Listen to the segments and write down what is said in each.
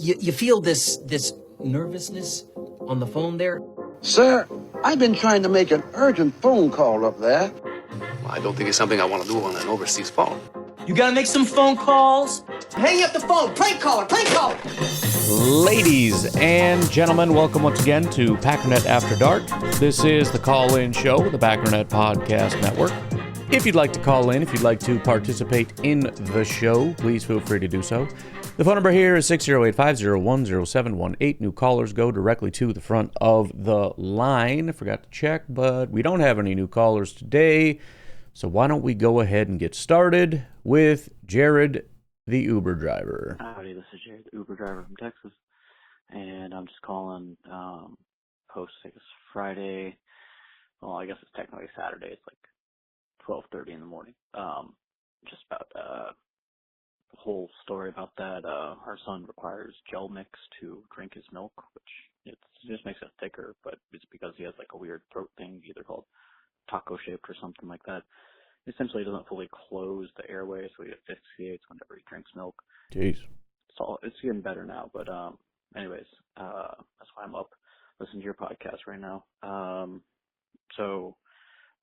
You feel this nervousness on the phone there? Sir, I've been trying to make an urgent phone call up there. Well, I don't think it's something I want to do on an overseas phone. You gotta make some phone calls. Hang up the phone. Prank caller. Prank caller. Ladies and gentlemen, welcome once again to Packernet After Dark. This is the call-in show, the Packernet Podcast Network. If you'd like to call in, if you'd like to participate in the show, please feel free to do so. The phone number here is 608-501-0718. New callers go directly to the front of the line. I forgot to check, but we don't have any new callers today. So why don't we go ahead and get started with Jared, the Uber driver. Howdy, this is Jared, the Uber driver from Texas. And I'm just calling post it's Friday. Well, I guess it's technically Saturday. It's like 12:30 in the morning. Just about the whole story about that. Our son requires gel mix to drink his milk, which it just makes it thicker, but it's because he has like a weird throat thing, either called taco shaped or something like that. Essentially, it doesn't fully close the airway, so he asphyxiates whenever he drinks milk. Jeez. So it's getting better now, but anyways, that's why I'm up listening to your podcast right now. So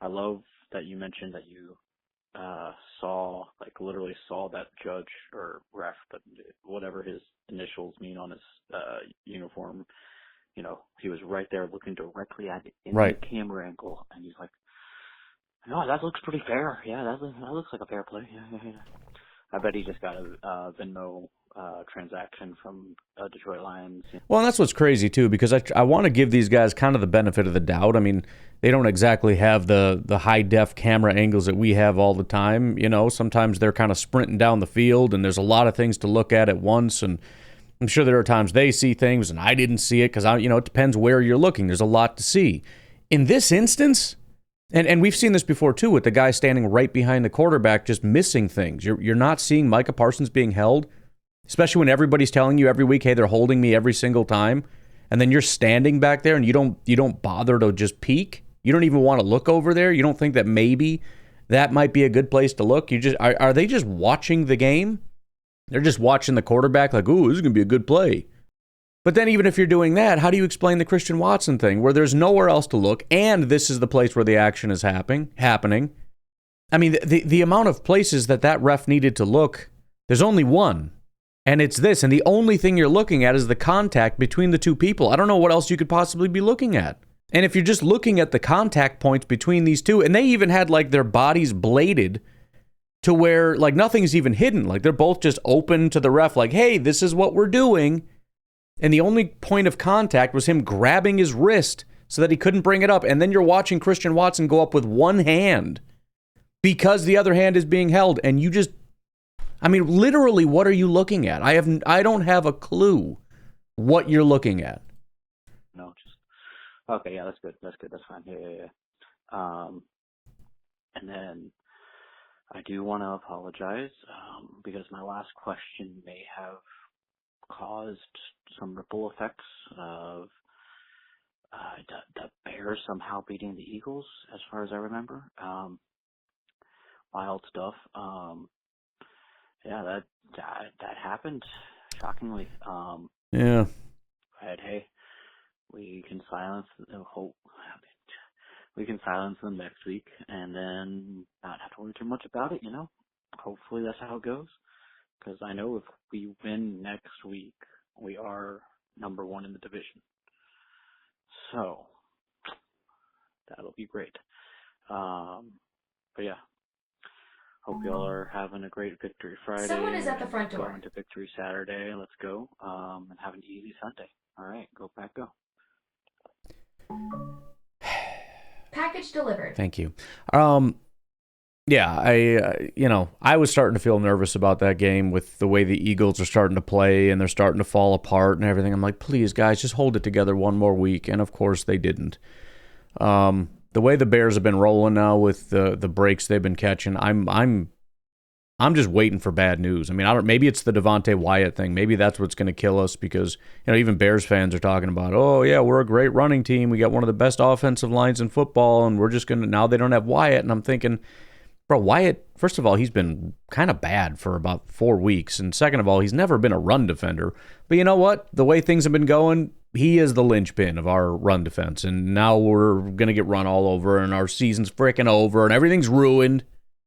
I love that you mentioned that you literally saw that judge or ref, but whatever his initials mean on his uniform. You know, he was right there looking directly at it in the camera angle, and he's like, "No, that looks pretty fair. Yeah, that looks like a fair play. Yeah. I bet he just got a Venmo transaction from Detroit Lions." Well, and that's what's crazy, too, because I want to give these guys kind of the benefit of the doubt. I mean, they don't exactly have the high-def camera angles that we have all the time. You know, sometimes they're kind of sprinting down the field, and there's a lot of things to look at once, and I'm sure there are times they see things, and I didn't see it, because, it depends where you're looking. There's a lot to see. In this instance, and we've seen this before, too, with the guy standing right behind the quarterback just missing things. You're not seeing Micah Parsons being held, especially when everybody's telling you every week, hey, they're holding me every single time, and then you're standing back there and you don't bother to just peek. You don't even want to look over there. You don't think that maybe that might be a good place to look. You just are they just watching the game? They're just watching the quarterback like, ooh, this is going to be a good play. But then even if you're doing that, how do you explain the Christian Watson thing where there's nowhere else to look and this is the place where the action is happening? I mean, the amount of places that ref needed to look, there's only one. And it's this. And the only thing you're looking at is the contact between the two people. I don't know what else you could possibly be looking at. And if you're just looking at the contact points between these two, and they even had like their bodies bladed to where like nothing's even hidden. Like they're both just open to the ref like, hey, this is what we're doing. And the only point of contact was him grabbing his wrist so that he couldn't bring it up. And then you're watching Christian Watson go up with one hand because the other hand is being held. And you just, literally, what are you looking at? I don't have a clue what you're looking at. No, okay, yeah, that's good. That's fine. Yeah. And then I do want to apologize because my last question may have caused some ripple effects of the Bears somehow beating the Eagles, as far as I remember. Wild stuff. Yeah, that happened, shockingly. Yeah. But hey, we can silence them next week, and then not have to worry too much about it. Hopefully that's how it goes. Because I know if we win next week, we are number one in the division. So that'll be great. But yeah, hope y'all are having a great Victory Friday. Someone is at the front door. Going to Victory Saturday. Let's go. And have an easy Sunday. All right, go Pack, go. Package delivered. Thank you. Yeah, I was starting to feel nervous about that game with the way the Eagles are starting to play and they're starting to fall apart and everything. I'm like, please, guys, just hold it together one more week. And of course, they didn't. The way the Bears have been rolling now with the breaks they've been catching, I'm just waiting for bad news. Maybe it's the Devontae Wyatt thing. Maybe that's what's going to kill us because even Bears fans are talking about, oh yeah, we're a great running team. We got one of the best offensive lines in football, and we're just now they don't have Wyatt. And I'm thinking, Bro, Wyatt, first of all, he's been kind of bad for about 4 weeks. And second of all, he's never been a run defender. But you know what? The way things have been going, he is the linchpin of our run defense. And now we're going to get run all over, and our season's freaking over, and everything's ruined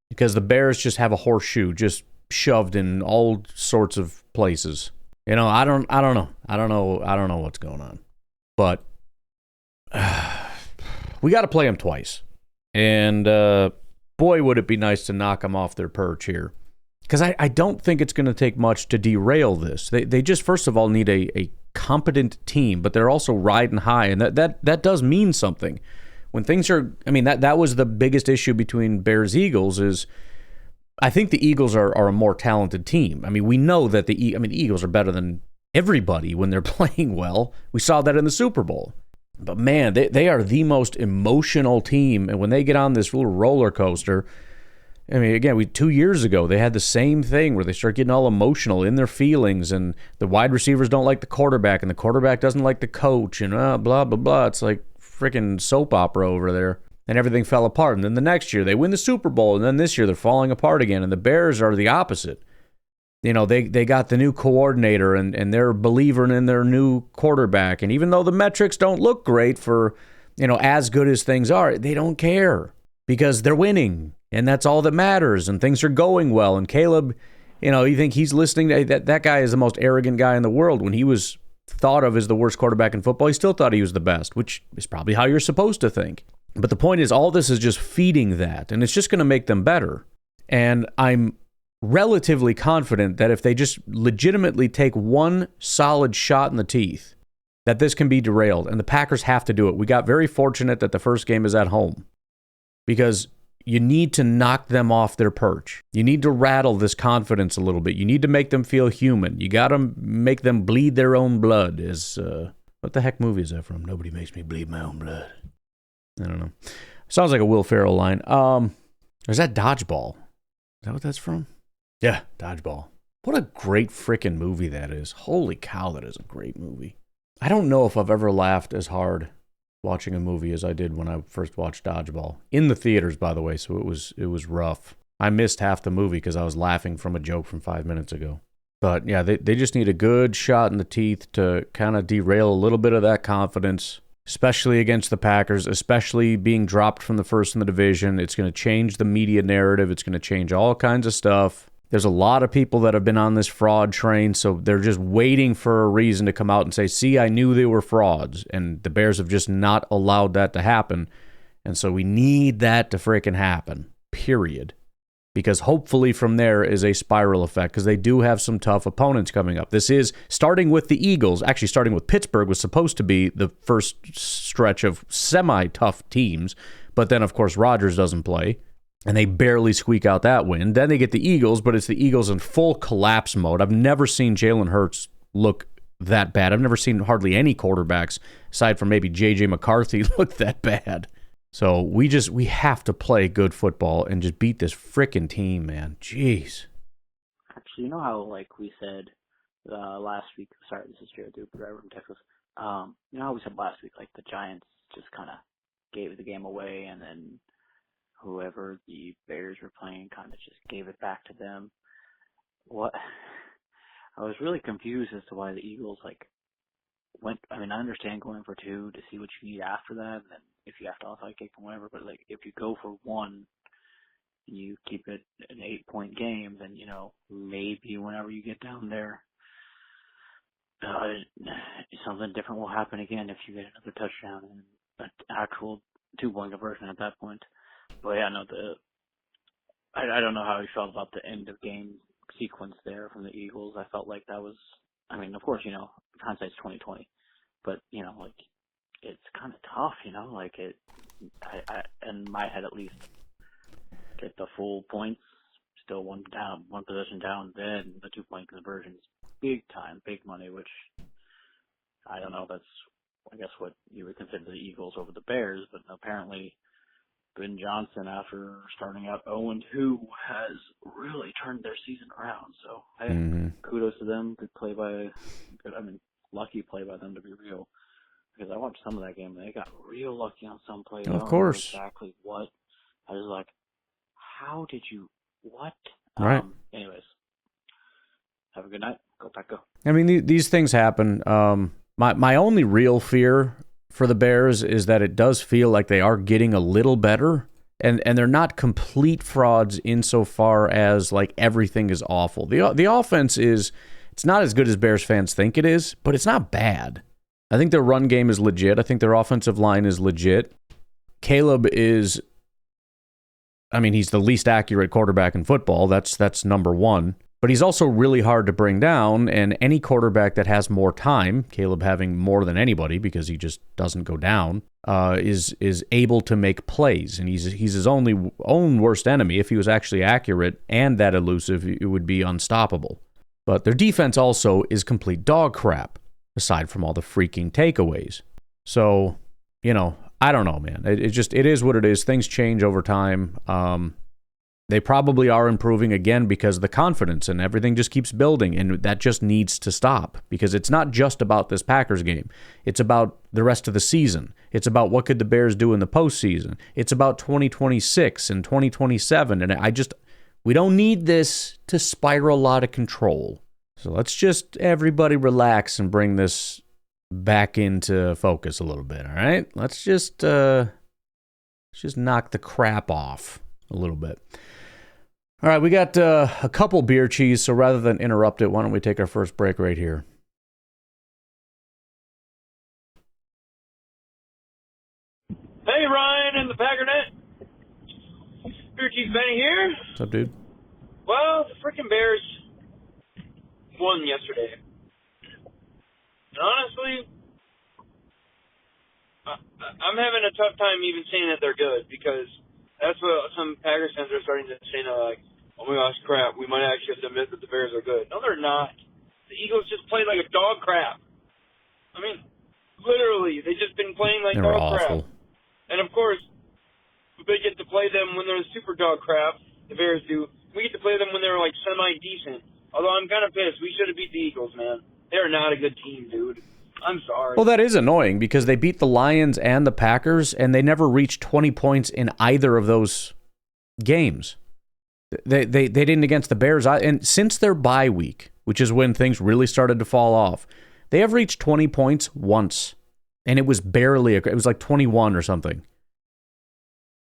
because the Bears just have a horseshoe just shoved in all sorts of places. You know, I don't know. I don't know what's going on. But we got to play them twice. And boy, would it be nice to knock them off their perch here. Because I don't think it's going to take much to derail this. They just, first of all, need a competent team, but they're also riding high. And that does mean something. When things are, I mean, that was the biggest issue between Bears-Eagles is I think the Eagles are a more talented team. I mean, we know that the Eagles are better than everybody when they're playing well. We saw that in the Super Bowl. But man, they are the most emotional team. And when they get on this little roller coaster, I mean, again, 2 years ago, they had the same thing where they start getting all emotional in their feelings, and the wide receivers don't like the quarterback, and the quarterback doesn't like the coach, and blah, blah, blah. It's like freaking soap opera over there. And everything fell apart. And then the next year, they win the Super Bowl, and then this year, they're falling apart again. And the Bears are the opposite. You know, they got the new coordinator, and they're believing in their new quarterback. And even though the metrics don't look great for, you know, as good as things are, they don't care because they're winning. And that's all that matters. And things are going well. And Caleb, you know, you think he's listening to that guy is the most arrogant guy in the world. When he was thought of as the worst quarterback in football, he still thought he was the best, which is probably how you're supposed to think. But the point is, all this is just feeding that, and it's just going to make them better. And I'm relatively confident that if they just legitimately take one solid shot in the teeth, that this can be derailed, and the Packers have to do it. We got very fortunate that the first game is at home because you need to knock them off their perch. You need to rattle this confidence a little bit. You need to make them feel human. You got to make them bleed their own blood. What the heck movie is that from? Nobody makes me bleed my own blood. I don't know. Sounds like a Will Ferrell line. Or is that Dodgeball? Is that what that's from? Yeah, Dodgeball. What a great freaking movie that is. Holy cow, that is a great movie. I don't know if I've ever laughed as hard watching a movie as I did when I first watched Dodgeball. In the theaters, by the way, so it was rough. I missed half the movie because I was laughing from a joke from 5 minutes ago. But yeah, they just need a good shot in the teeth to kind of derail a little bit of that confidence, especially against the Packers, especially being dropped from the first in the division. It's going to change the media narrative. It's going to change all kinds of stuff. There's a lot of people that have been on this fraud train, so they're just waiting for a reason to come out and say, see, I knew they were frauds, and the Bears have just not allowed that to happen. And so we need that to freaking happen, period. Because hopefully from there is a spiral effect, because they do have some tough opponents coming up. This is starting with the Eagles. Actually, starting with Pittsburgh was supposed to be the first stretch of semi-tough teams, but then, of course, Rodgers doesn't play, and they barely squeak out that win. Then they get the Eagles, but it's the Eagles in full collapse mode. I've never seen Jalen Hurts look that bad. I've never seen hardly any quarterbacks, aside from maybe J.J. McCarthy, look that bad. So we have to play good football and just beat this frickin' team, man. Jeez. Actually, you know how, like we said last week, sorry, this is Jared Duper, driver from Texas. You know how we said last week, like the Giants just kind of gave the game away, and then whoever the Bears were playing kind of just gave it back to them. What? I was really confused as to why the Eagles, like, went. I mean, I understand going for two to see what you need after that, and then if you have to outside kick and whatever, but like if you go for one and you keep it an 8-point game, then you know maybe whenever you get down there, something different will happen again if you get another touchdown and an actual 2-point conversion at that point. But yeah, no, I don't know how you felt about the end of game sequence there from the Eagles. I felt like that was, I mean, of course, you know, hindsight's 20/20, but you know, like it's kind of tough, you know, like I in my head at least, get the full points, still one possession down, then the 2-point conversions, big time, big money, which I don't know, that's I guess what you would consider the Eagles over the Bears, but apparently Ben Johnson, after starting out 0-2, has really turned their season around. So, hey, kudos to them. Lucky play by them to be real. Because I watched some of that game, and they got real lucky on some plays. Of course. I don't know exactly what. I was like, how did you, what? Right. Anyways, have a good night. Go Pack, go. I mean, these things happen. My only real fear for the Bears is that it does feel like they are getting a little better, and they're not complete frauds insofar as like everything is awful. The offense is, it's not as good as Bears fans think it is, but it's not bad. I think their run game is legit. I think their offensive line is legit. Caleb is, I mean, he's the least accurate quarterback in football. That's number one. But he's also really hard to bring down, and any quarterback that has more time, Caleb having more than anybody because he just doesn't go down, is able to make plays. And he's his own worst enemy. If he was actually accurate and that elusive, it would be unstoppable. But their defense also is complete dog crap, aside from all the freaking takeaways. So, you know, I don't know, man. It is what it is. Things change over time. They probably are improving again because of the confidence, and everything just keeps building, and that just needs to stop because it's not just about this Packers game. It's about the rest of the season. It's about what could the Bears do in the postseason. It's about 2026 and 2027, and we don't need this to spiral out of control. So let's just everybody relax and bring this back into focus a little bit, all right? Let's just knock the crap off a little bit. All right, we got a couple beer cheese, so rather than interrupt it, why don't we take our first break right here? Hey, Ryan and the Packernet. Beer cheese Benny here. What's up, dude? Well, the freaking Bears won yesterday. And honestly, I'm having a tough time even saying that they're good because that's what some Packers fans are starting to say now, like, oh my gosh, crap, we might actually have to admit that the Bears are good. No, they're not. The Eagles just played like a dog crap. I mean, literally, they've just been playing like dog crap. And of course, they get to play them when they're super dog crap, the Bears do. We get to play them when they're like semi-decent. Although I'm kind of pissed. We should have beat the Eagles, man. They're not a good team, dude. I'm sorry. Well, that is annoying because they beat the Lions and the Packers, and they never reached 20 points in either of those games. They didn't against the Bears. And since their bye week, which is when things really started to fall off, they have reached 20 points once. And it was barely, it was like 21 or something.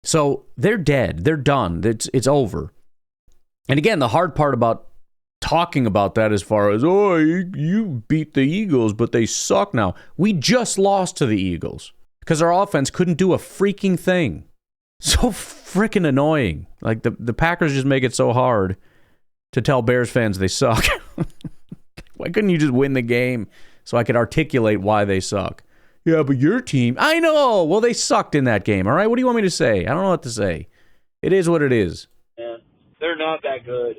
So they're dead. They're done. It's over. And again, the hard part about talking about that as far as, oh, you beat the Eagles, but they suck now. We just lost to the Eagles because our offense couldn't do a freaking thing. So freaking annoying. Like the Packers just make it so hard to tell Bears fans they suck. Why couldn't you just win the game so I could articulate why they suck? Yeah, but your team, I know. Well, they sucked in that game, all right? What do you want me to say? I don't know what to say. It is what it is. Yeah, they're not that good.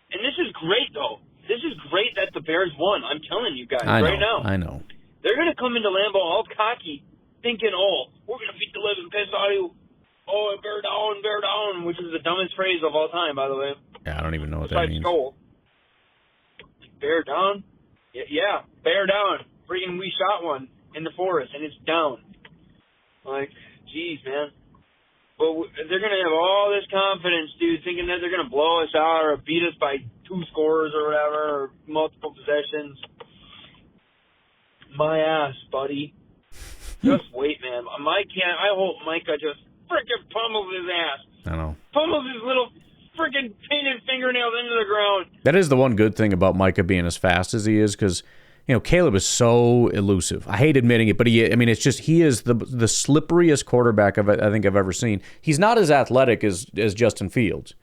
And this is great, though. This is great that the Bears won. I'm telling you guys right now. I know. They're going to come into Lambeau all cocky, thinking, oh, we're going to beat the living piss out of you. Oh, bear down, which is the dumbest phrase of all time, by the way. Yeah, I don't even know what that means. Skull. Bear down? Yeah, bear down. Freaking we shot one in the forest, and it's down. Like, geez, man. But they're going to have all this confidence, dude, thinking that they're going to blow us out or beat us by 2 scores or whatever, or multiple possessions. My ass, buddy. Just wait, man. I hope Micah just freaking pummels his ass. I know. Pummels his little freaking painted fingernails into the ground. That is the one good thing about Micah being as fast as he is, because Caleb is so elusive. I hate admitting it, but he is the slipperiest quarterback I think I've ever seen. He's not as athletic as Justin Fields,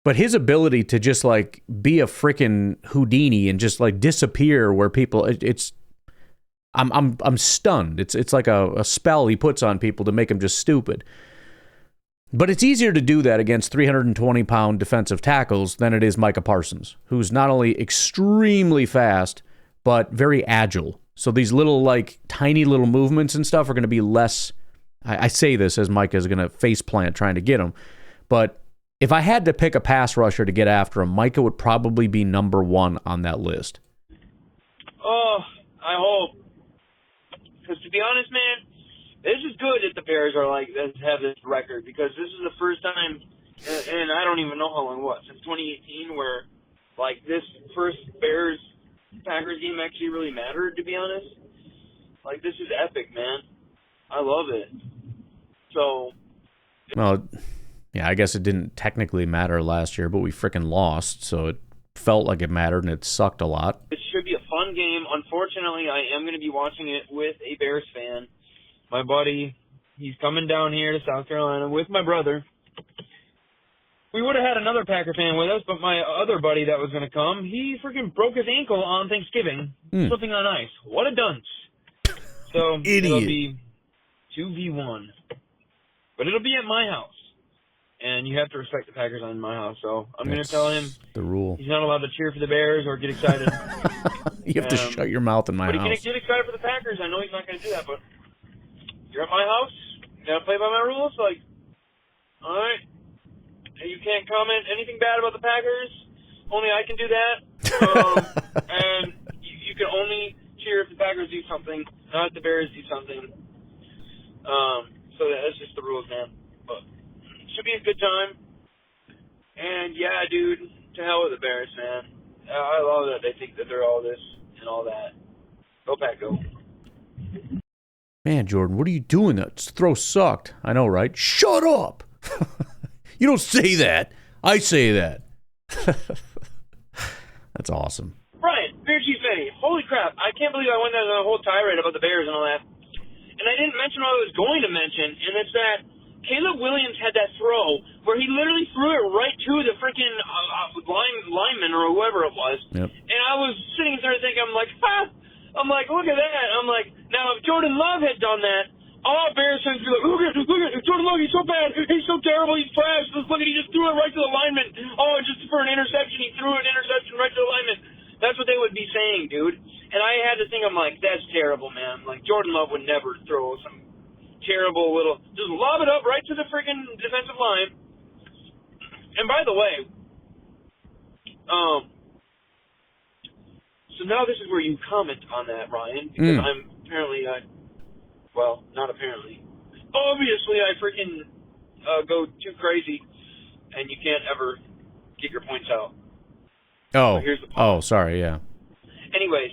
but his ability to just like be a freaking Houdini and just like disappear where people, I'm stunned. It's like a spell he puts on people to make them just stupid. But it's easier to do that against 320-pound defensive tackles than it is Micah Parsons, who's not only extremely fast, but very agile. So these little, like, tiny little movements and stuff are going to be less... I say this as Micah is going to face plant trying to get him. But if I had to pick a pass rusher to get after him, Micah would probably be number 1 on that list. Oh, I hope. Because to be honest, man, this is good that the Bears are have this record, because this is the first time and I don't even know how long, since 2018, where, like, this first Bears-Packers game actually really mattered, to be honest. Like, this is epic, man. I love it. So... Well, yeah, I guess it didn't technically matter last year, but we freaking lost, so it felt like it mattered, and it sucked a lot. It should be a fun game. Unfortunately, I am going to be watching it with a Bears fan. My buddy, he's coming down here to South Carolina with my brother. We would have had another Packer fan with us, but my other buddy that was going to come, he freaking broke his ankle on Thanksgiving, slipping on ice. What a dunce. So it'll be 2v1. But it'll be at my house. And you have to respect the Packers on my house, so I'm going to tell him the rule. He's not allowed to cheer for the Bears or get excited. You have to shut your mouth in my house. But he can get excited for the Packers. I know he's not going to do that, but you're at my house. You got to play by my rules. Like, all right. You can't comment anything bad about the Packers. Only I can do that. And you can only cheer if the Packers do something, not if the Bears do something. So that's just the rules, man. But it should be a good time. And yeah, dude, to hell with the Bears, man. I love that they think that they're all this and all that. Go Pack, go. Man, Jordan, what are you doing? That throw sucked. I know, right? Shut up. You don't say that. I say that. That's awesome. Brian, Bear Chief Eddie, holy crap. I can't believe I went on a whole tirade about the Bears and all that. And I didn't mention what I was going to mention, and it's that Caleb Williams had that throw where he literally threw it right to the freaking lineman or whoever it was. Yep. And I was sitting there thinking, I'm like, ha! I'm like, look at that. I'm like, now if Jordan Love had done that, all Bears fans would be like, look at Jordan Love, he's so bad, he's so terrible, he's trash. Look at, he just threw it right to the lineman. Oh, just for an interception, he threw an interception right to the lineman. That's what they would be saying, dude. And I had to think, I'm like, that's terrible, man. Like, Jordan Love would never throw some terrible little, just lob it up right to the freaking defensive line. And by the way, so now this is where you comment on that, Ryan, because I'm apparently, well, not apparently. Obviously, I freaking go too crazy, and you can't ever get your points out. Oh, so here's the point. Oh, sorry, yeah. Anyways.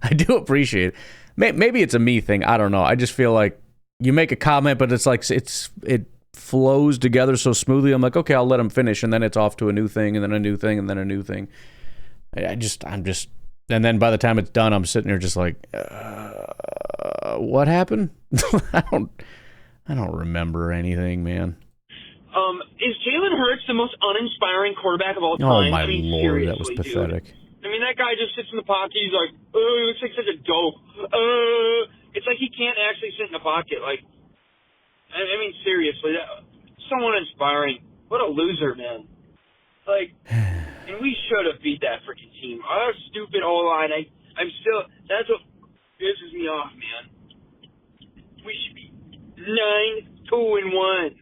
I do appreciate it. Maybe it's a me thing. I don't know. I just feel like you make a comment, but it's like it flows together so smoothly. I'm like, okay, I'll let him finish, and then it's off to a new thing, and then a new thing, and then a new thing. I'm just, and then by the time it's done, I'm sitting there just like, what happened? I don't remember anything, man. Is Jalen Hurts the most uninspiring quarterback of all time? Oh my Lord, that was pathetic. Dude. I mean, that guy just sits in the pocket. He's like, oh, he looks like such a dope. It's like he can't actually sit in the pocket. Like, I mean, seriously, so uninspiring. What a loser, man. Like, and we should have beat that freaking team. Our stupid O-line. I'm still. That's what pisses me off, man. We should be 9-2-1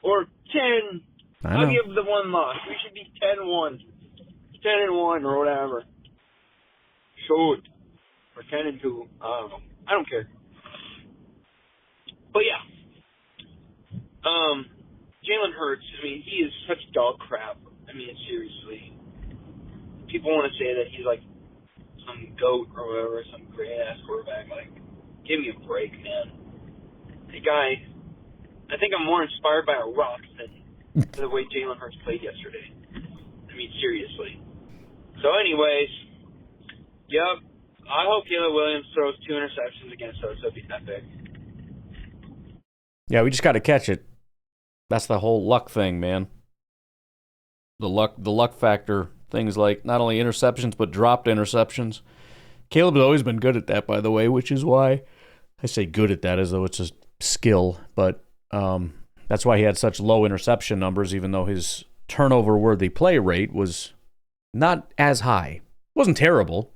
or 10. I'll give the one loss. We should be 10-1. 10-1 or whatever. Shoot. Or 10-2. I don't know. I don't care. But yeah. Jalen Hurts, I mean, he is such dog crap. I mean, seriously. People want to say that he's like some goat or whatever, some great ass quarterback. Like, give me a break, man. The guy, I think I'm more inspired by a rock than the way Jalen Hurts played yesterday. I mean, seriously. So anyways, yep, I hope Caleb Williams throws 2 interceptions against us. That'd be epic. Yeah, we just got to catch it. That's the whole luck thing, man. The luck factor. Things like not only interceptions, but dropped interceptions. Caleb's always been good at that, by the way, which is why I say good at that as though it's a skill. But that's why he had such low interception numbers, even though his turnover-worthy play rate was not as high. It wasn't terrible,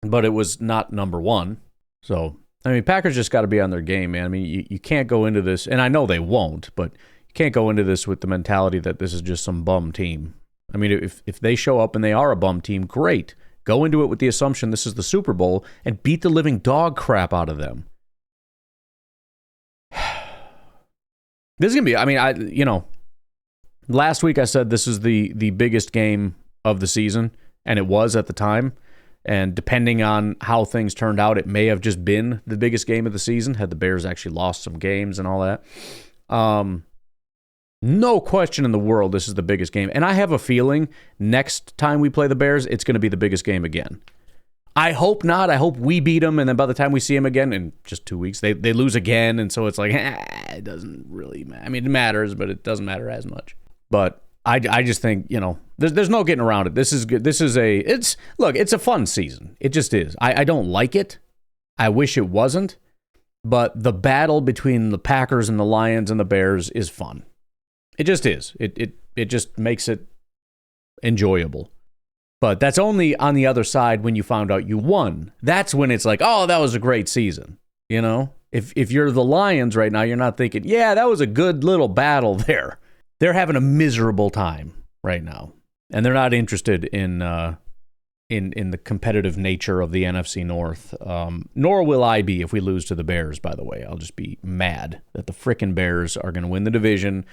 but it was not number one. So, I mean, Packers just got to be on their game, man. I mean, you can't go into this, and I know they won't, but you can't go into this with the mentality that this is just some bum team. I mean, if they show up and they are a bum team, great. Go into it with the assumption this is the Super Bowl and beat the living dog crap out of them. This is going to be, I mean, Last week I said this is the biggest game of the season, and it was at the time. And depending on how things turned out, it may have just been the biggest game of the season, had the Bears actually lost some games and all that. No question in the world this is the biggest game. And I have a feeling next time we play the Bears, it's going to be the biggest game again. I hope not. I hope we beat them, and then by the time we see them again in just 2 weeks, they lose again, and so it's like, it doesn't really matter. I mean, it matters, but it doesn't matter as much. But I just think, there's no getting around it. This is good. It's a fun season. It just is. I don't like it. I wish it wasn't, but the battle between the Packers and the Lions and the Bears is fun. It just is. It just makes it enjoyable. But that's only on the other side when you found out you won. That's when it's like, oh, that was a great season. If you're the Lions right now, you're not thinking, yeah, that was a good little battle there. They're having a miserable time right now, and they're not interested in the competitive nature of the NFC North. Nor will I be if we lose to the Bears. By the way, I'll just be mad that the frickin' Bears are going to win the division.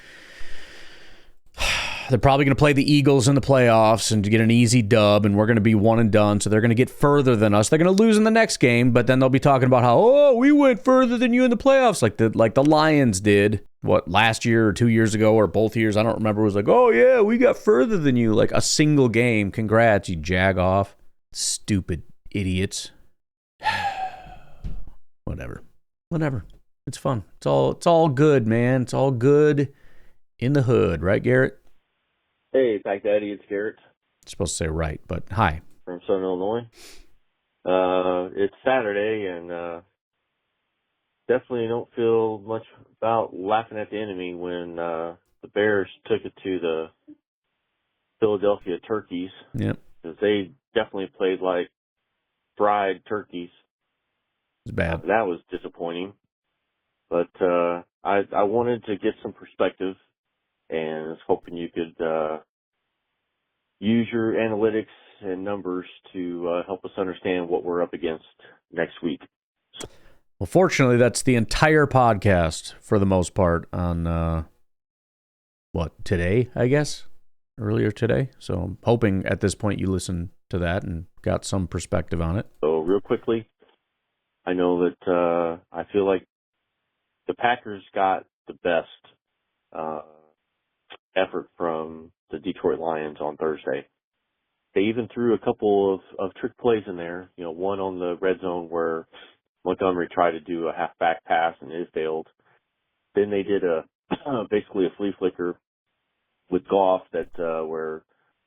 They're probably going to play the Eagles in the playoffs and get an easy dub, and we're going to be one and done, so they're going to get further than us. They're going to lose in the next game, but then they'll be talking about how, we went further than you in the playoffs, like the Lions did, last year or 2 years ago or both years, I don't remember. It was like, oh, yeah, we got further than you, like a single game. Congrats, you jag off. Stupid idiots. Whatever. It's fun. It's all good, man. It's all good in the hood, right, Garrett? Hey, Pack Daddy, it's Garrett. Supposed to say right, but hi. From Southern Illinois. It's Saturday, and definitely don't feel much about laughing at the enemy when the Bears took it to the Philadelphia Turkeys. Yep. Because they definitely played like fried turkeys. It's bad. That was disappointing. But I wanted to get some perspective, and I was hoping you could use your analytics and numbers to help us understand what we're up against next week. Well, fortunately, that's the entire podcast for the most part on, today, I guess? Earlier today. So I'm hoping at this point you listened to that and got some perspective on it. So real quickly, I know that I feel like the Packers got the best effort from the Detroit Lions on Thursday. They even threw a couple of trick plays in there. One on the red zone where Montgomery tried to do a halfback pass and it failed. Then they did basically a flea flicker with Goff that where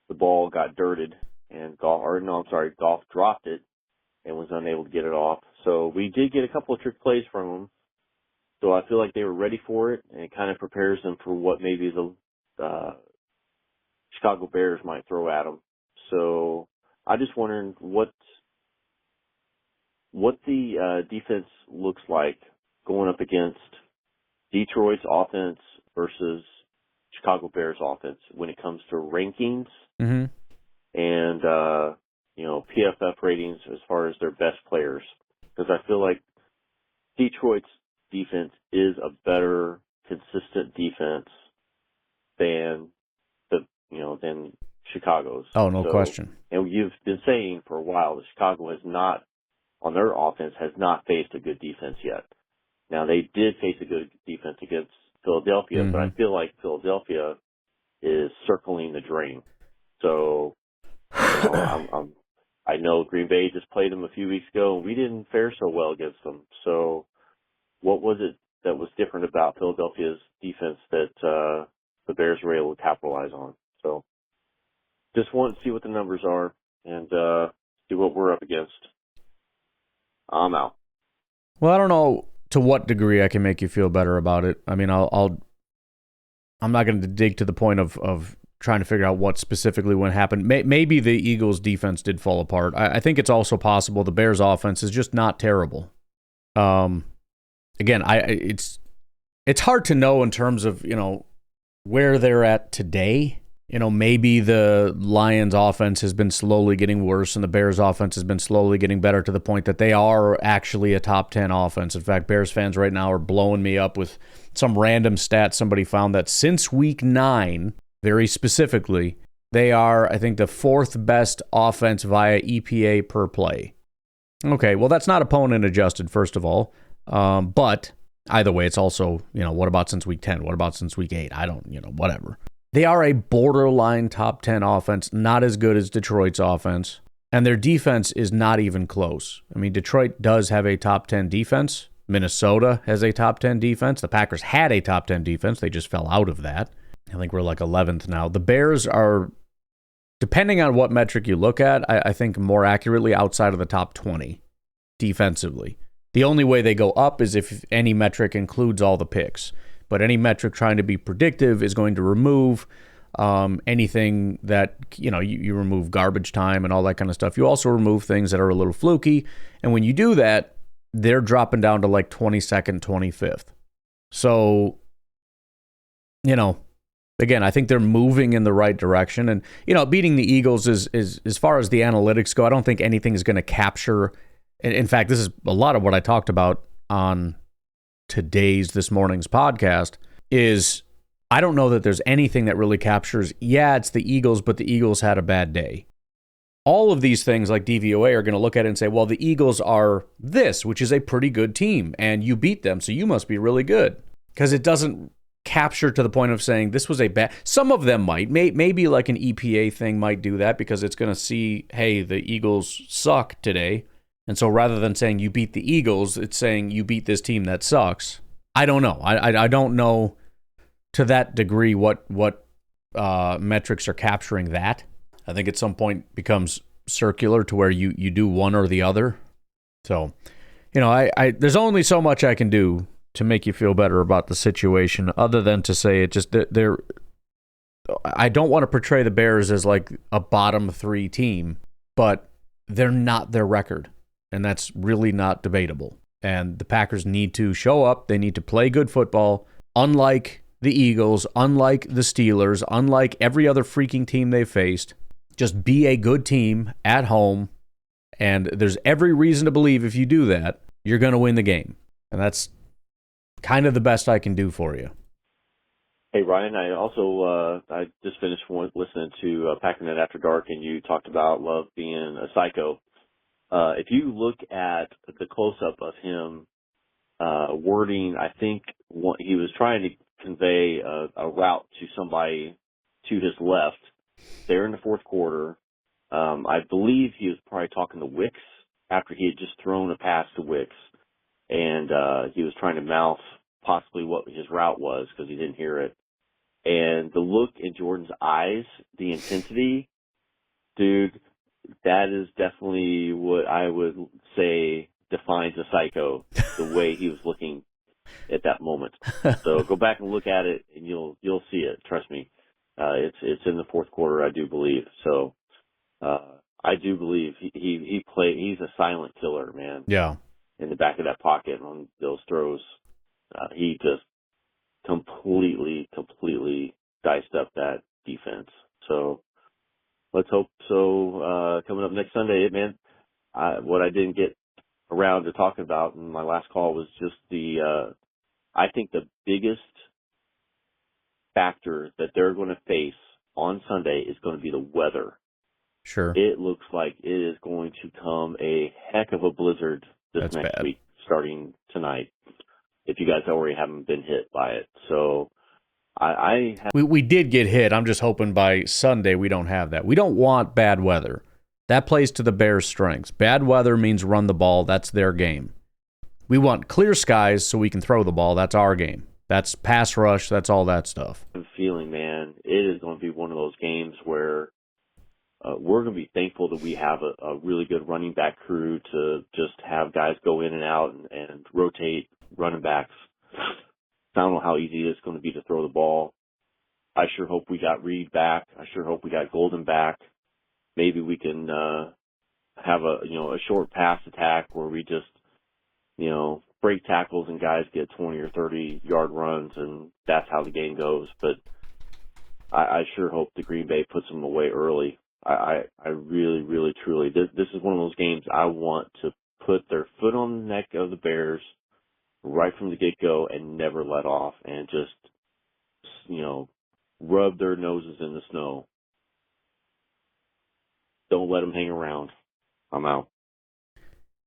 the ball got dirted and Goff dropped it and was unable to get it off. So we did get a couple of trick plays from them. So I feel like they were ready for it, and it kind of prepares them for what maybe the Chicago Bears might throw at them. So I just wondering what the defense looks like going up against Detroit's offense versus Chicago Bears offense when it comes to rankings and PFF ratings as far as their best players. Because I feel like Detroit's defense is a better consistent defense than than Chicago's. Oh, no question. And you've been saying for a while that Chicago has not, on their offense, has not faced a good defense yet. Now, they did face a good defense against Philadelphia, but I feel like Philadelphia is circling the drain. So, I know Green Bay just played them a few weeks ago, and we didn't fare so well against them. So, what was it that was different about Philadelphia's defense that the Bears were able to capitalize on? So, just want to see what the numbers are and see what we're up against. I'm out. Well, I don't know to what degree I can make you feel better about it. I mean, I'm not going to dig to the point of trying to figure out what specifically went happen. Maybe the Eagles' defense did fall apart. I think it's also possible the Bears' offense is just not terrible. Again, it's hard to know in terms of where they're at today. Maybe the Lions' offense has been slowly getting worse and the Bears' offense has been slowly getting better to the point that they are actually a top 10 offense. In fact, Bears fans right now are blowing me up with some random stat somebody found that since week 9, very specifically, they are, I think, the 4th best offense via EPA per play. Okay, well, that's not opponent adjusted, first of all. But either way, it's also, what about since week 10? What about since week 8? I don't, whatever. They are a borderline top 10 offense, not as good as Detroit's offense. And their defense is not even close. I mean, Detroit does have a top 10 defense. Minnesota has a top 10 defense. The Packers had a top 10 defense. They just fell out of that. I think we're like 11th now. The Bears are, depending on what metric you look at, I think more accurately outside of the top 20 defensively. The only way they go up is if any metric includes all the picks. But any metric trying to be predictive is going to remove anything that, you remove garbage time and all that kind of stuff. You also remove things that are a little fluky. And when you do that, they're dropping down to like 22nd, 25th. So, again, I think they're moving in the right direction. And, beating the Eagles is as far as the analytics go, I don't think anything is going to capture. In fact, this is a lot of what I talked about on this morning's podcast is I don't know that there's anything that really captures, it's the Eagles, but the Eagles had a bad day. All of these things like DVOA are going to look at it and say, well, the Eagles are this, which is a pretty good team, and you beat them, so you must be really good. Because it doesn't capture to the point of saying this was a bad. Some of them might. Maybe like an EPA thing might do that because it's going to see, hey, the Eagles suck today. And so rather than saying you beat the Eagles, it's saying you beat this team that sucks. I don't know. I don't know to that degree what metrics are capturing that. I think at some point becomes circular to where you do one or the other. So, there's only so much I can do to make you feel better about the situation other than to say it just I don't want to portray the Bears as like a bottom 3 team, but they're not their record. And that's really not debatable. And the Packers need to show up. They need to play good football, unlike the Eagles, unlike the Steelers, unlike every other freaking team they've faced. Just be a good team at home. And there's every reason to believe if you do that, you're going to win the game. And that's kind of the best I can do for you. Hey, Ryan, I also I just finished listening to Packernet After Dark, and you talked about Love being a psycho. If you look at the close-up of him wording, I think he was trying to convey a route to somebody to his left there in the fourth quarter. I believe he was probably talking to Wicks after he had just thrown a pass to Wicks, and he was trying to mouth possibly what his route was because he didn't hear it. And the look in Jordan's eyes, the intensity, dude, that is definitely what I would say defines a psycho, the way he was looking at that moment. So go back and look at it, and you'll see it. Trust me. It's in the fourth quarter, I do believe. So I do believe he's a silent killer, man. Yeah. In the back of that pocket on those throws, he just completely diced up that defense. So let's hope so. Coming up next Sunday, man, what I didn't get around to talking about in my last call was just I think the biggest factor that they're going to face on Sunday is going to be the weather. Sure. It looks like it is going to come a heck of a blizzard next week, starting tonight, if you guys already haven't been hit by it. So we did get hit. I'm just hoping by Sunday we don't have that. We don't want bad weather. That plays to the Bears' strengths. Bad weather means run the ball. That's their game. We want clear skies so we can throw the ball. That's our game. That's pass rush. That's all that stuff. I'm feeling, man, it is going to be one of those games where we're going to be thankful that we have a really good running back crew to just have guys go in and out and rotate running backs. I don't know how easy it's going to be to throw the ball. I sure hope we got Reed back. I sure hope we got Golden back. Maybe we can have a short pass attack where we just break tackles and guys get 20 or 30 yard runs, and that's how the game goes. But I sure hope the Green Bay puts them away early. I really, really, truly, this is one of those games I want to put their foot on the neck of the Bears right from the get-go and never let off, and just, rub their noses in the snow. Don't let them hang around. I'm out.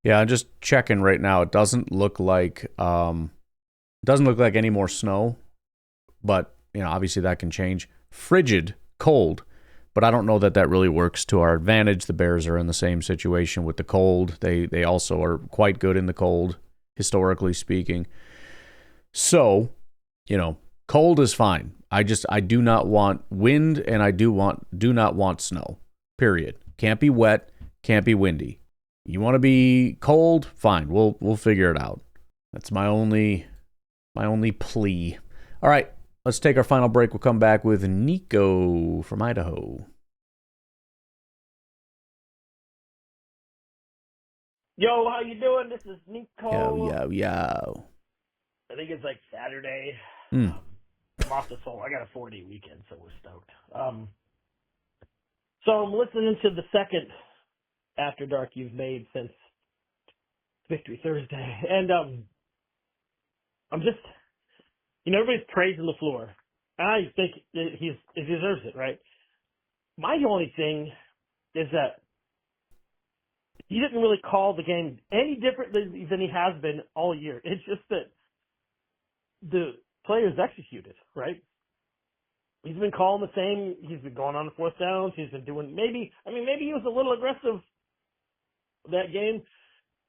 Yeah, I'm just checking right now. It doesn't look like any more snow, but obviously that can change. Frigid, cold, but I don't know that really works to our advantage. The Bears are in the same situation with the cold. They also are quite good in the cold, historically speaking. So, cold is fine. I do not want wind, and I do not want snow. Period. Can't be wet, can't be windy. You want to be cold? Fine. We'll figure it out. That's my only plea. All right, let's take our final break. We'll come back with Nico from Idaho. Yo, how you doing? This is Nico. Yo. I think it's like Saturday. Mm. I'm off the soul. I got a 4-day weekend, so we're stoked. So I'm listening to the second After Dark you've made since Victory Thursday, and I'm just, everybody's praising LaFleur. I think he deserves it, right? My only thing is that he didn't really call the game any different than he has been all year. It's just that the players executed, right? He's been calling the same. He's been going on the fourth downs. He's been doing maybe he was a little aggressive that game,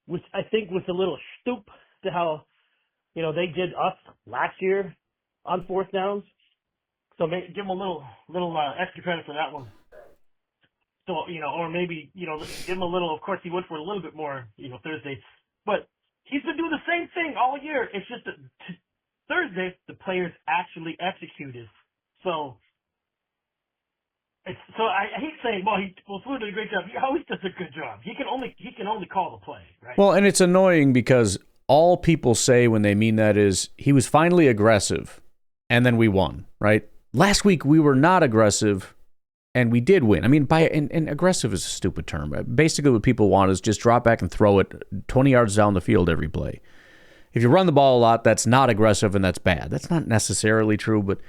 which I think was a little stoop to how, they did us last year on fourth downs. So maybe give him a little extra credit for that one. So, or maybe, give him a little, of course he went for a little bit more, Thursday. But he's been doing the same thing all year. It's just that Thursday, the players actually executed. So I hate saying, Flew did a great job. He always does a good job. He can only call the play, right? Well, and it's annoying because all people say when they mean that is he was finally aggressive, and then we won, right? Last week we were not aggressive, and we did win. I mean, and aggressive is a stupid term. Basically, what people want is just drop back and throw it 20 yards down the field every play. If you run the ball a lot, that's not aggressive and that's bad. That's not necessarily true, but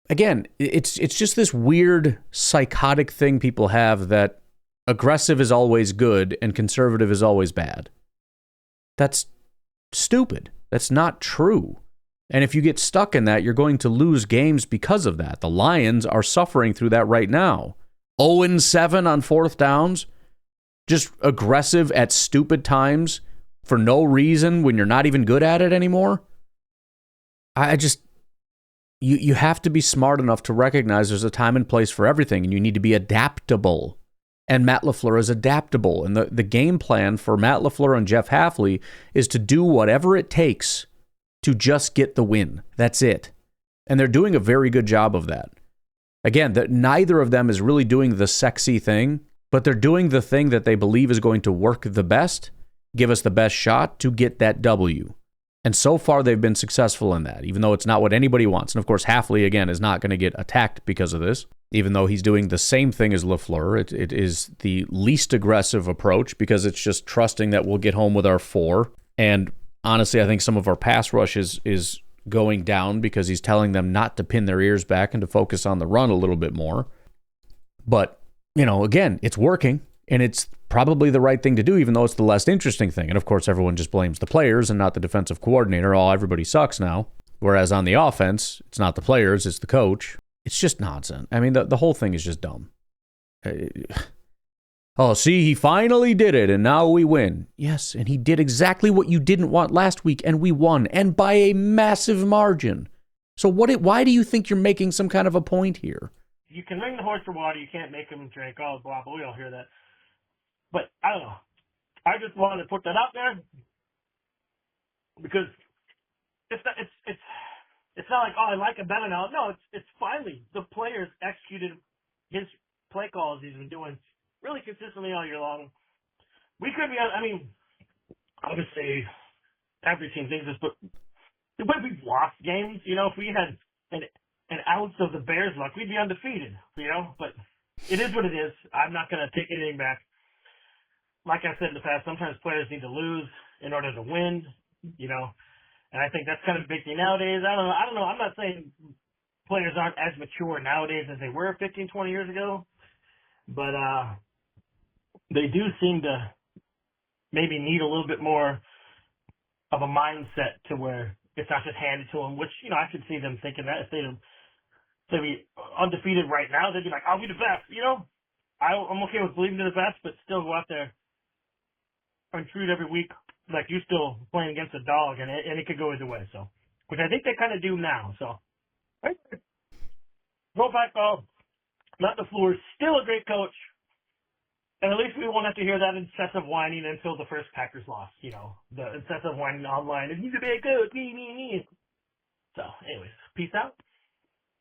again, it's just this weird psychotic thing people have that aggressive is always good and conservative is always bad. That's stupid. That's not true. And if you get stuck in that, you're going to lose games because of that. The Lions are suffering through that right now. 0-7 on fourth downs, just aggressive at stupid times for no reason when you're not even good at it anymore. You have to be smart enough to recognize there's a time and place for everything, and you need to be adaptable. And Matt LaFleur is adaptable. And the game plan for Matt LaFleur and Jeff Hafley is to do whatever it takes to just get the win. That's it. And they're doing a very good job of that. Again, neither of them is really doing the sexy thing, but they're doing the thing that they believe is going to work the best, give us the best shot to get that W. And so far, they've been successful in that, even though it's not what anybody wants. And of course, Hafley, again, is not going to get attacked because of this, even though he's doing the same thing as LaFleur. It is the least aggressive approach because it's just trusting that we'll get home with our 4. And honestly, I think some of our pass rush is going down because he's telling them not to pin their ears back and to focus on the run a little bit more. But, again, it's working, and it's probably the right thing to do, even though it's the less interesting thing. And of course, everyone just blames the players and not the defensive coordinator. Everybody sucks now. Whereas on the offense, it's not the players, it's the coach. It's just nonsense. I mean, the whole thing is just dumb. Oh, see, he finally did it, and now we win. Yes, and he did exactly what you didn't want last week, and we won, and by a massive margin. So why do you think you're making some kind of a point here? You can ring the horse for water, you can't make him drink. Oh, blah, blah, we all hear that. But I don't know. I just wanted to put that out there because it's not like, oh, I like him better now. No, it's finally the players executed his play calls he's been doing really consistently all year long. We could be, obviously every team thinks this, but when we've lost games, if we had an ounce of the Bears luck, we'd be undefeated, but it is what it is. I'm not going to take anything back. Like I said in the past, sometimes players need to lose in order to win, and I think that's kind of a big thing nowadays. I don't know. I'm not saying players aren't as mature nowadays as they were 15, 20 years ago. But they do seem to maybe need a little bit more of a mindset to where it's not just handed to them, which, I could see them thinking that if they'd be undefeated right now, they'd be like, I'll be the best, I'm okay with believing they're the best, but still go out there and treat every week like you're still playing against a dog, and it could go either way. So, which I think they kind of do now. So, go back though. Matt LaFleur is still a great coach, and at least we won't have to hear that incessant whining until the first Packers loss. The incessant whining online. He's a bad coach. Me. So, anyways, peace out.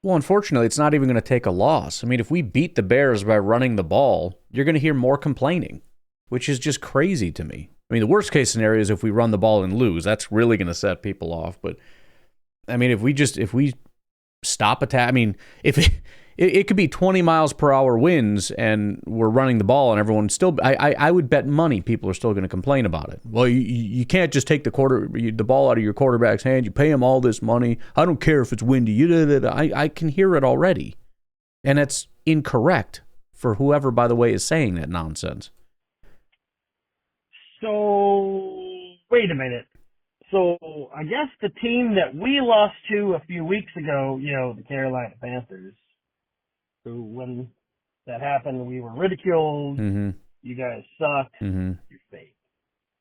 Well, unfortunately, it's not even going to take a loss. I mean, if we beat the Bears by running the ball, you're going to hear more complaining, which is just crazy to me. I mean, the worst case scenario is if we run the ball and lose. That's really going to set people off. But, I mean, if we stop attack, I mean, if it could be 20 miles per hour winds and we're running the ball and everyone still, I would bet money people are still going to complain about it. Well, you can't just take the ball out of your quarterback's hand. You pay him all this money. I don't care if it's windy. I can hear it already. And that's incorrect for whoever, by the way, is saying that nonsense. So, wait a minute. So, I guess the team that we lost to a few weeks ago, the Carolina Panthers, who, when that happened, we were ridiculed. Mm-hmm. You guys sucked. Mm-hmm. You're fake.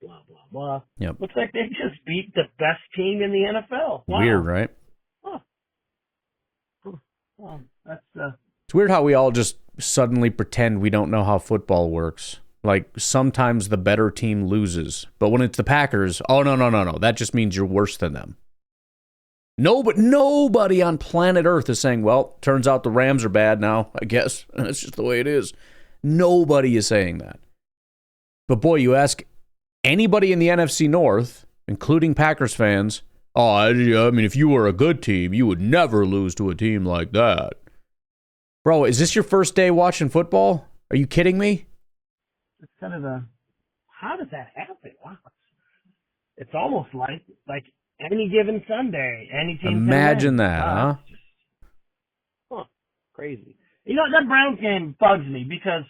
Blah, blah, blah. Yep. Looks like they just beat the best team in the NFL. Wow. Weird, right? Huh. Well, that's... It's weird how we all just suddenly pretend we don't know how football works. Like, sometimes the better team loses. But when it's the Packers, oh, no. That just means you're worse than them. Nobody on planet Earth is saying, well, turns out the Rams are bad now, I guess. That's just the way it is. Nobody is saying that. But boy, you ask anybody in the NFC North, including Packers fans, I mean, if you were a good team, you would never lose to a team like that. Bro, is this your first day watching football? Are you kidding me? It's kind of how does that happen? Wow. It's almost like any given Sunday, any team. Imagine that, huh? Crazy. That Browns game bugs me because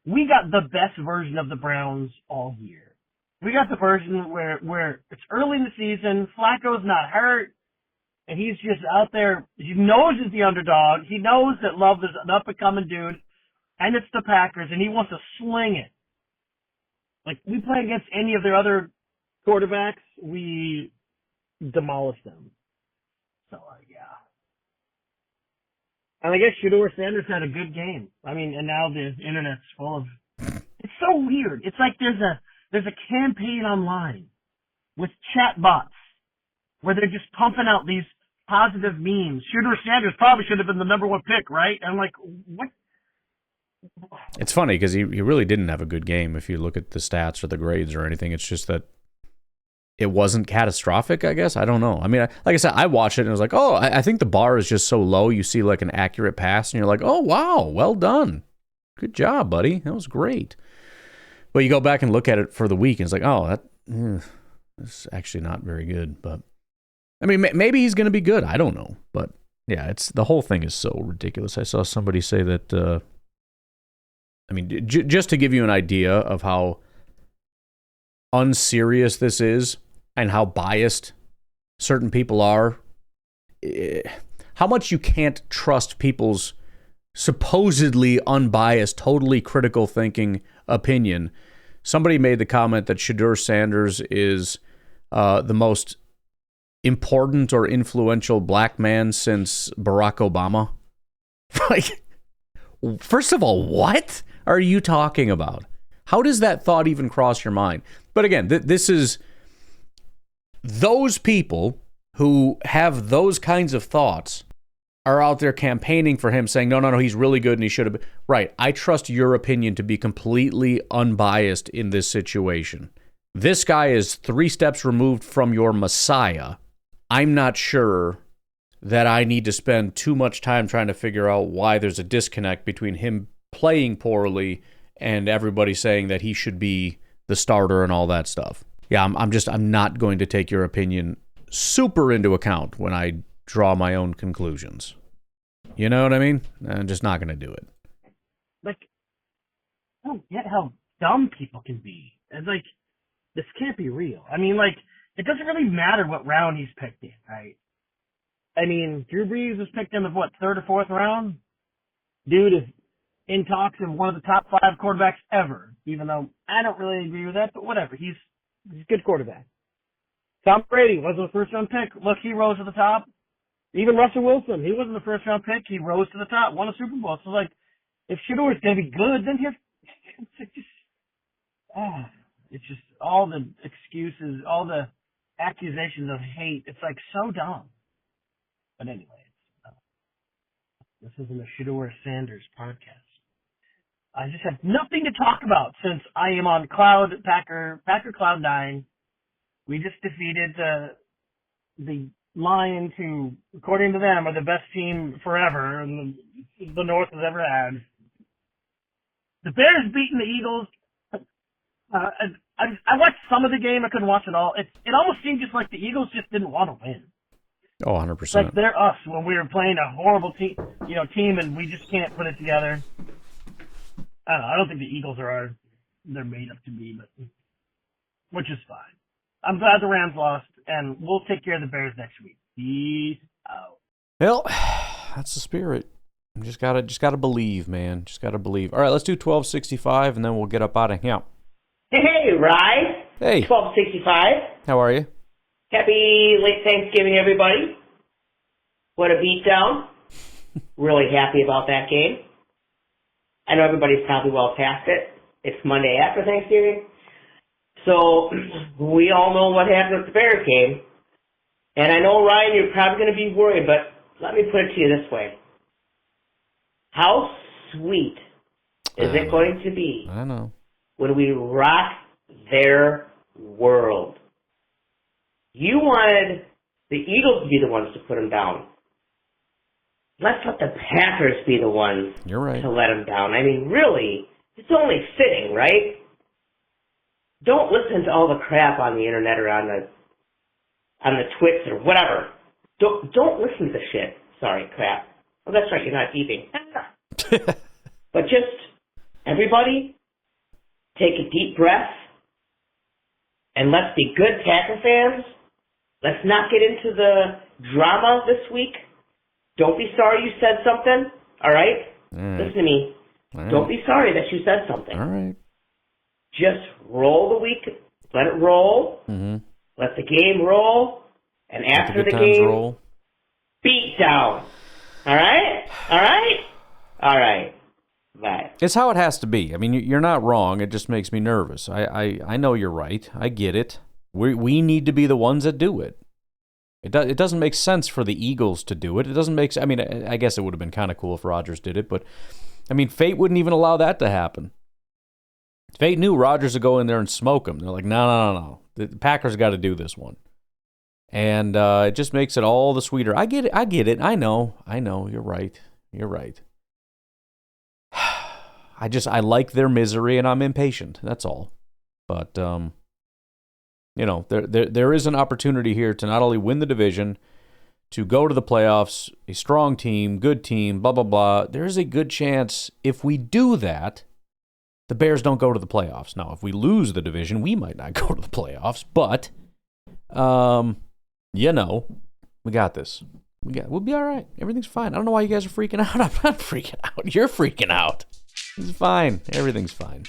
we got the best version of the Browns all year. We got the version where it's early in the season, Flacco's not hurt, and he's just out there. He knows he's the underdog. He knows that Love is an up-and-coming dude, and it's the Packers, and he wants to sling it. Like, we play against any of their other quarterbacks, we demolish them. So, yeah. And I guess Shedeur Sanders had a good game. I mean, and now the internet's full of... It's so weird. It's like there's a campaign online with chat bots where they're just pumping out these positive memes. Shedeur Sanders probably should have been the number one pick, right? And I'm like, what? It's funny because he really didn't have a good game if you look at the stats or the grades or anything. It's just that it wasn't catastrophic, I guess. I don't know. I mean, like I said, I watched it and I was like, oh, I think the bar is just so low. You see like an accurate pass and you're like, oh, wow, well done. Good job, buddy. That was great. But you go back and look at it for the week and it's like, oh, that's actually not very good. But I mean, maybe he's going to be good. I don't know. But yeah, the whole thing is so ridiculous. I saw somebody say that, I mean, just to give you an idea of how unserious this is and how biased certain people are, how much you can't trust people's supposedly unbiased, totally critical thinking opinion. Somebody made the comment that Shedeur Sanders is the most important or influential black man since Barack Obama. Like, first of all, what are you talking about? How does that thought even cross your mind? But again, this is those people who have those kinds of thoughts are out there campaigning for him, saying, no, he's really good and he should have been. Right, I trust your opinion to be completely unbiased in this situation. This guy is 3 steps removed from your Messiah. I'm not sure that I need to spend too much time trying to figure out why there's a disconnect between him playing poorly and everybody saying that he should be the starter and all that stuff. Yeah, I'm not going to take your opinion super into account when I draw my own conclusions. You know what I mean? I'm just not going to do it. Like, I don't get how dumb people can be. It's like, this can't be real. I mean, like, it doesn't really matter what round he's picked in, right? I mean, Drew Brees was picked in the, third or fourth round? Dude is in talks of one of the top 5 quarterbacks ever, even though I don't really agree with that, but whatever. He's a good quarterback. Tom Brady wasn't a first-round pick. Look, he rose to the top. Even Russell Wilson, he wasn't a first-round pick. He rose to the top, won a Super Bowl. So, like, if Shador's going to be good, then it's just all the excuses, all the accusations of hate. It's, like, so dumb. But anyway, this isn't a Shador Sanders podcast. I just have nothing to talk about since I am on Packer Cloud 9. We just defeated the Lions, who, according to them, are the best team forever and the North has ever had. The Bears beating the Eagles. I watched some of the game. I couldn't watch it all. It almost seemed just like the Eagles just didn't want to win. Oh, 100%. Like they're us when we were playing a horrible team, and we just can't put it together. I don't know. I don't think the Eagles they're made up to be, but which is fine. I'm glad the Rams lost, and we'll take care of the Bears next week. Peace out. Well, that's the spirit. Just gotta believe, man. Just gotta believe. All right, let's do 1265, and then we'll get up out of here. Hey, Rye. Hey. 1265. How are you? Happy late Thanksgiving, everybody. What a beatdown. Really happy about that game. I know everybody's probably well past it. It's Monday after Thanksgiving. So we all know what happened with the Bears game. And I know, Ryan, you're probably going to be worried, but let me put it to you this way. How sweet is it going to be I know. when we rock their world? You wanted the Eagles to be the ones to put them down. Let's let the Packers be the ones You're right. to let them down. I mean, really, it's only fitting, right? Don't listen to all the crap on the internet or on the Twits or whatever. Don't listen to the shit. Sorry, crap. Oh, that's right, you're not eating. But just, everybody, take a deep breath, and let's be good Packer fans. Let's not get into the drama this week. Don't be sorry you said something, all right? Listen to me. Don't be sorry that you said something. All right. Just roll the week. Let it roll. Mm-hmm. Let the game roll. And after the game, roll. Beat down. All right? All right? All right. Bye. It's how it has to be. I mean, you're not wrong. It just makes me nervous. I know you're right. I get it. We need to be the ones that do it. It doesn't make sense for the Eagles to do it. It doesn't make. I mean, I guess it would have been kind of cool if Rodgers did it, but I mean, fate wouldn't even allow that to happen. Fate knew Rodgers would go in there and smoke him. They're like, no. The Packers got to do this one, and it just makes it all the sweeter. I get it. I know. You're right. I like their misery, and I'm impatient. That's all. But there is an opportunity here to not only win the division, to go to the playoffs, a strong team, good team, blah, blah, blah. There is a good chance if we do that, the Bears don't go to the playoffs. Now, if we lose the division, we might not go to the playoffs, but, we got this. We'll be all right. Everything's fine. I don't know why you guys are freaking out. I'm not freaking out. You're freaking out. It's fine. Everything's fine.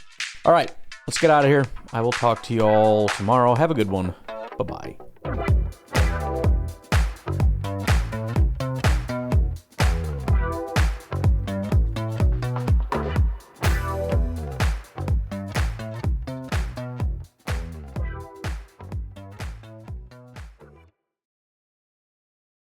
All right. Let's get out of here. I will talk to you all tomorrow. Have a good one. Bye-bye.